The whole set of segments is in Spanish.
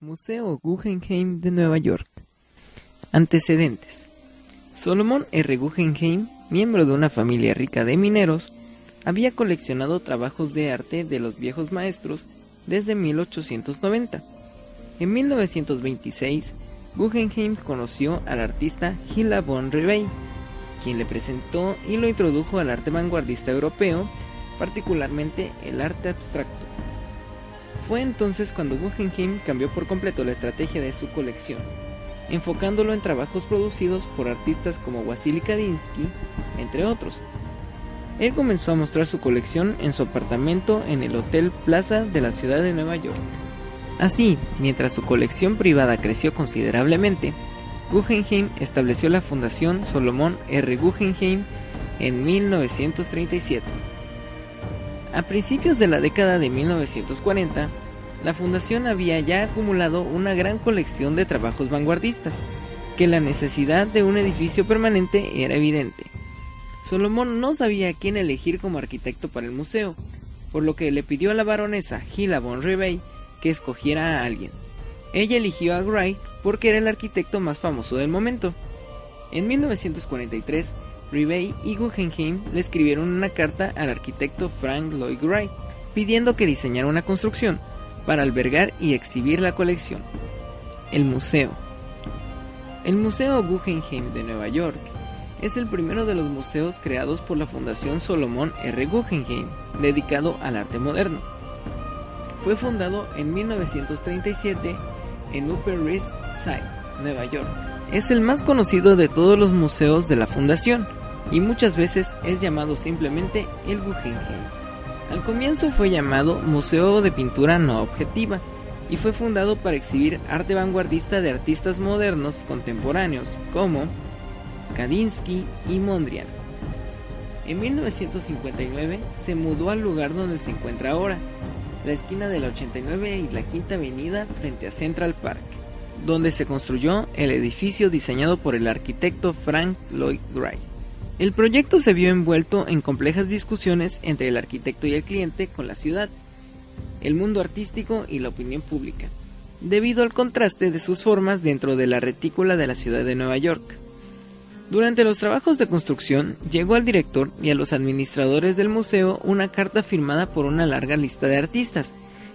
Museo Guggenheim de Nueva York. Antecedentes. Solomon R. Guggenheim, miembro de una familia rica de mineros, había coleccionado trabajos de arte de los viejos maestros desde 1890. En 1926, Guggenheim conoció al artista Gila von Ribey, quien le presentó y lo introdujo al arte vanguardista europeo, particularmente el arte abstracto. Fue entonces cuando Guggenheim cambió por completo la estrategia de su colección, enfocándolo en trabajos producidos por artistas como Wassily Kandinsky, entre otros. Él comenzó a mostrar su colección en su apartamento en el Hotel Plaza de la ciudad de Nueva York. Así, mientras su colección privada creció considerablemente, Guggenheim estableció la Fundación Solomon R. Guggenheim en 1937. A principios de la década de 1940, la fundación había ya acumulado una gran colección de trabajos vanguardistas, que la necesidad de un edificio permanente era evidente. Solomon no sabía a quién elegir como arquitecto para el museo, por lo que le pidió a la baronesa Gila von Ribey que escogiera a alguien. Ella eligió a Wright porque era el arquitecto más famoso del momento. En 1943, Ribey y Guggenheim le escribieron una carta al arquitecto Frank Lloyd Wright, pidiendo que diseñara una construcción para albergar y exhibir la colección. El museo. El Museo Guggenheim de Nueva York es el primero de los museos creados por la Fundación Solomon R. Guggenheim, dedicado al arte moderno. Fue fundado en 1937 en Upper East Side, Nueva York. Es el más conocido de todos los museos de la fundación y muchas veces es llamado simplemente el Guggenheim. Al comienzo fue llamado Museo de Pintura No Objetiva y fue fundado para exhibir arte vanguardista de artistas modernos contemporáneos como Kandinsky y Mondrian. En 1959 se mudó al lugar donde se encuentra ahora, la esquina de la 89 y la Quinta Avenida frente a Central Park, donde se construyó el edificio diseñado por el arquitecto Frank Lloyd Wright. El proyecto se vio envuelto en complejas discusiones entre el arquitecto y el cliente con la ciudad, el mundo artístico y la opinión pública, debido al contraste de sus formas dentro de la retícula de la ciudad de Nueva York. Durante los trabajos de construcción, llegó al director y a los administradores del museo una carta firmada por una larga lista de artistas,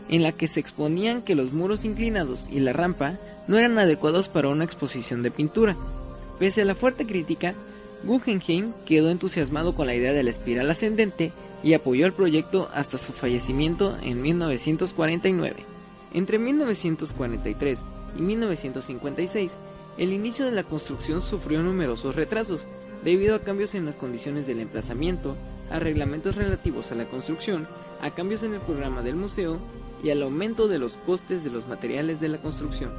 en la que se exponían que los muros inclinados y la rampa no eran adecuados para una exposición de pintura. Pese a la fuerte crítica, Guggenheim quedó entusiasmado con la idea de la espiral ascendente y apoyó el proyecto hasta su fallecimiento en 1949. Entre 1943 y 1956, el inicio de la construcción sufrió numerosos retrasos, debido a cambios en las condiciones del emplazamiento, a reglamentos relativos a la construcción, a cambios en el programa del museo y al aumento de los costes de los materiales de la construcción.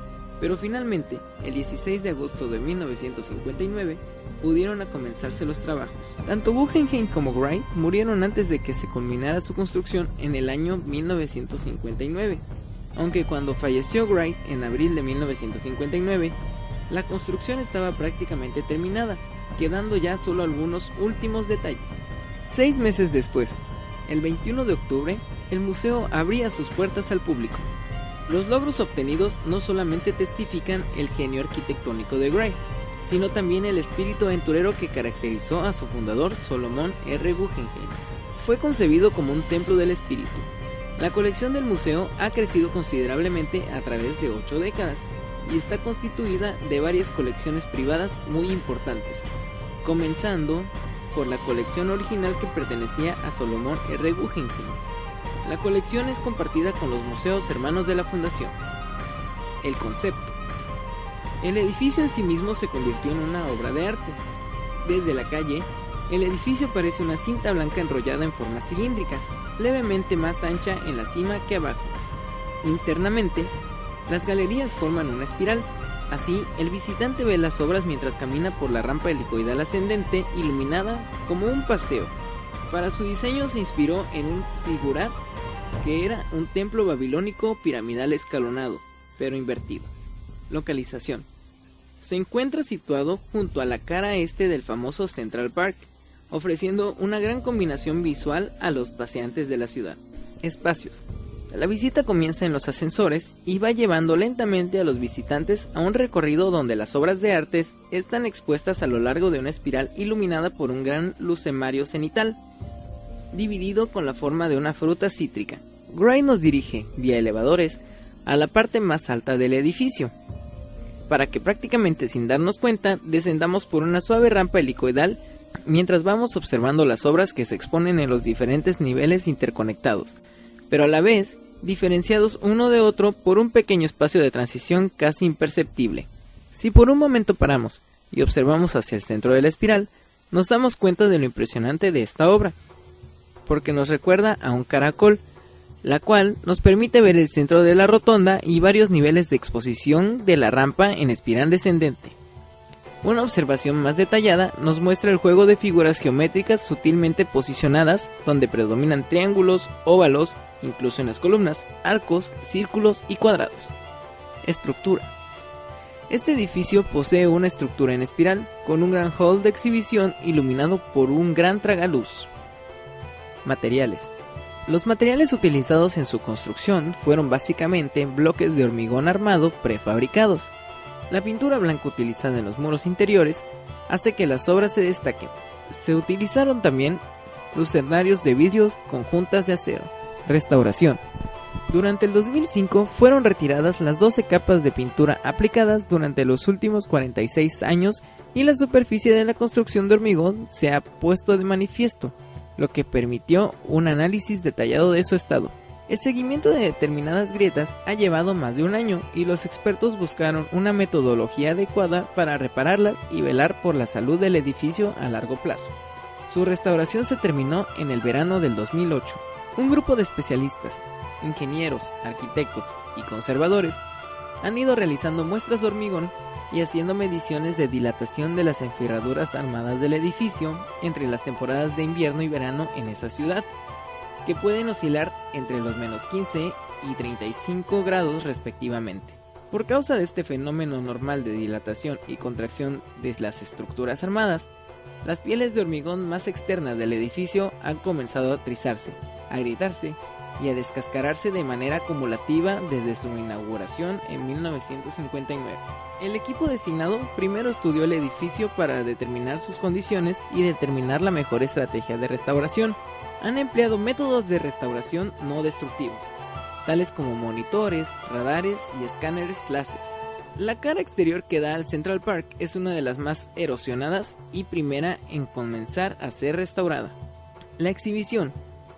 Pero finalmente, el 16 de agosto de 1959, pudieron comenzarse los trabajos. Tanto Guggenheim como Wright murieron antes de que se culminara su construcción en el año 1959, aunque cuando falleció Wright en abril de 1959, la construcción estaba prácticamente terminada, quedando ya solo algunos últimos detalles. 6 meses después, el 21 de octubre, el museo abría sus puertas al público. Los logros obtenidos no solamente testifican el genio arquitectónico de Wright, sino también el espíritu aventurero que caracterizó a su fundador, Solomon R. Guggenheim. Fue concebido como un templo del espíritu. La colección del museo ha crecido considerablemente a través de 8 décadas y está constituida de varias colecciones privadas muy importantes, comenzando por la colección original que pertenecía a Solomon R. Guggenheim. La colección es compartida con los museos hermanos de la fundación. El concepto. El edificio en sí mismo se convirtió en una obra de arte. Desde la calle, el edificio parece una cinta blanca enrollada en forma cilíndrica, levemente más ancha en la cima que abajo. Internamente, las galerías forman una espiral. Así, el visitante ve las obras mientras camina por la rampa helicoidal ascendente, iluminada como un paseo. Para su diseño se inspiró en un zigurat, que era un templo babilónico piramidal escalonado, pero invertido. Localización. Se encuentra situado junto a la cara este del famoso Central Park, ofreciendo una gran combinación visual a los paseantes de la ciudad. Espacios. La visita comienza en los ascensores y va llevando lentamente a los visitantes a un recorrido donde las obras de arte están expuestas a lo largo de una espiral iluminada por un gran lucemario cenital, dividido con la forma de una fruta cítrica. Gray nos dirige, vía elevadores, a la parte más alta del edificio, para que prácticamente sin darnos cuenta descendamos por una suave rampa helicoidal mientras vamos observando las obras que se exponen en los diferentes niveles interconectados, pero a la vez diferenciados uno de otro por un pequeño espacio de transición casi imperceptible. Si por un momento paramos y observamos hacia el centro de la espiral, nos damos cuenta de lo impresionante de esta obra, porque nos recuerda a un caracol, la cual nos permite ver el centro de la rotonda y varios niveles de exposición de la rampa en espiral descendente. Una observación más detallada nos muestra el juego de figuras geométricas sutilmente posicionadas, donde predominan triángulos, óvalos, incluso en las columnas, arcos, círculos y cuadrados. Estructura. Este edificio posee una estructura en espiral, con un gran hall de exhibición iluminado por un gran tragaluz. Materiales. Los materiales utilizados en su construcción fueron básicamente bloques de hormigón armado prefabricados. La pintura blanca utilizada en los muros interiores hace que las obras se destaquen. Se utilizaron también lucernarios de vidrios con juntas de acero. Restauración. Durante el 2005 fueron retiradas las 12 capas de pintura aplicadas durante los últimos 46 años y la superficie de la construcción de hormigón se ha puesto de manifiesto, lo que permitió un análisis detallado de su estado. El seguimiento de determinadas grietas ha llevado más de un año y los expertos buscaron una metodología adecuada para repararlas y velar por la salud del edificio a largo plazo. Su restauración se terminó en el verano del 2008. Un grupo de especialistas, ingenieros, arquitectos y conservadores han ido realizando muestras de hormigón y haciendo mediciones de dilatación de las enferraduras armadas del edificio entre las temporadas de invierno y verano en esa ciudad, que pueden oscilar entre los -15 y 35 grados respectivamente. Por causa de este fenómeno normal de dilatación y contracción de las estructuras armadas, las pieles de hormigón más externas del edificio han comenzado a trizarse, a agrietarse y a descascararse de manera acumulativa desde su inauguración en 1959. El equipo designado primero estudió el edificio para determinar sus condiciones y determinar la mejor estrategia de restauración. Han empleado métodos de restauración no destructivos, tales como monitores, radares y escáneres láser. La cara exterior que da al Central Park es una de las más erosionadas y primera en comenzar a ser restaurada. La exhibición,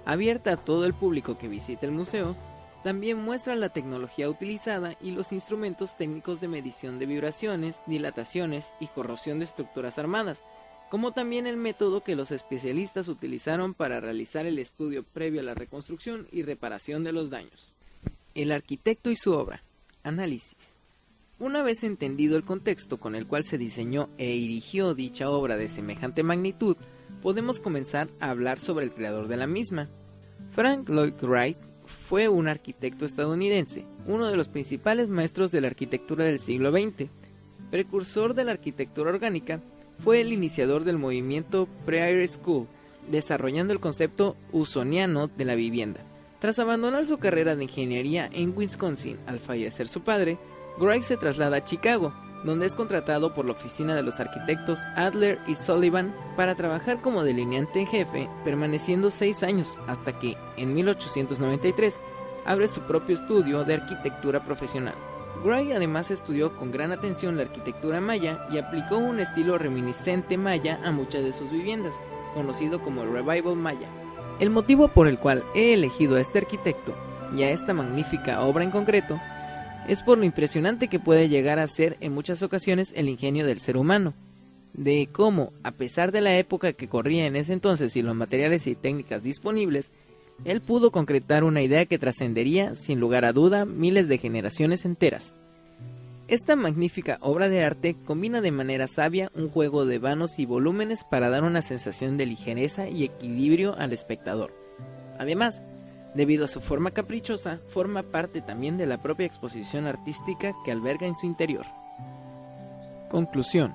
abierta a todo el público que visita el museo, también muestra la tecnología utilizada y los instrumentos técnicos de medición de vibraciones, dilataciones y corrosión de estructuras armadas, como también el método que los especialistas utilizaron para realizar el estudio previo a la reconstrucción y reparación de los daños. El arquitecto y su obra. Análisis. Una vez entendido el contexto con el cual se diseñó e erigió dicha obra de semejante magnitud, podemos comenzar a hablar sobre el creador de la misma. Frank Lloyd Wright fue un arquitecto estadounidense, uno de los principales maestros de la arquitectura del siglo XX. Precursor de la arquitectura orgánica, fue el iniciador del movimiento Prairie School, desarrollando el concepto usoniano de la vivienda. Tras abandonar su carrera de ingeniería en Wisconsin al fallecer su padre, Wright se traslada a Chicago, donde es contratado por la oficina de los arquitectos Adler y Sullivan para trabajar como delineante en jefe, permaneciendo 6 años hasta que, en 1893, abre su propio estudio de arquitectura profesional. Wright además estudió con gran atención la arquitectura maya y aplicó un estilo reminiscente maya a muchas de sus viviendas, conocido como el Revival Maya. El motivo por el cual he elegido a este arquitecto y a esta magnífica obra en concreto es por lo impresionante que puede llegar a ser en muchas ocasiones el ingenio del ser humano, de cómo, a pesar de la época que corría en ese entonces y los materiales y técnicas disponibles, él pudo concretar una idea que trascendería, sin lugar a duda, miles de generaciones enteras. Esta magnífica obra de arte combina de manera sabia un juego de vanos y volúmenes para dar una sensación de ligereza y equilibrio al espectador. Además, debido a su forma caprichosa, forma parte también de la propia exposición artística que alberga en su interior. Conclusión.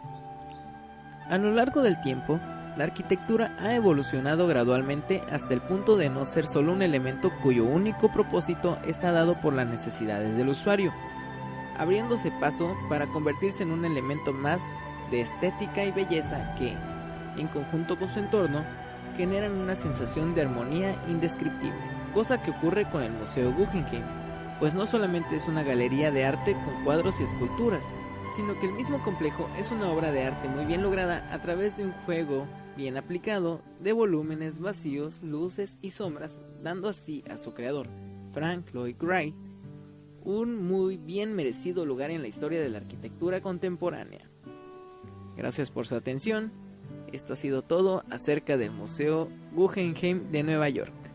A lo largo del tiempo, la arquitectura ha evolucionado gradualmente hasta el punto de no ser solo un elemento cuyo único propósito está dado por las necesidades del usuario, abriéndose paso para convertirse en un elemento más de estética y belleza que, en conjunto con su entorno, generan una sensación de armonía indescriptible, cosa que ocurre con el Museo Guggenheim, pues no solamente es una galería de arte con cuadros y esculturas, sino que el mismo complejo es una obra de arte muy bien lograda a través de un juego bien aplicado de volúmenes, vacíos, luces y sombras, dando así a su creador, Frank Lloyd Wright, un muy bien merecido lugar en la historia de la arquitectura contemporánea. Gracias por su atención. Esto ha sido todo acerca del Museo Guggenheim de Nueva York.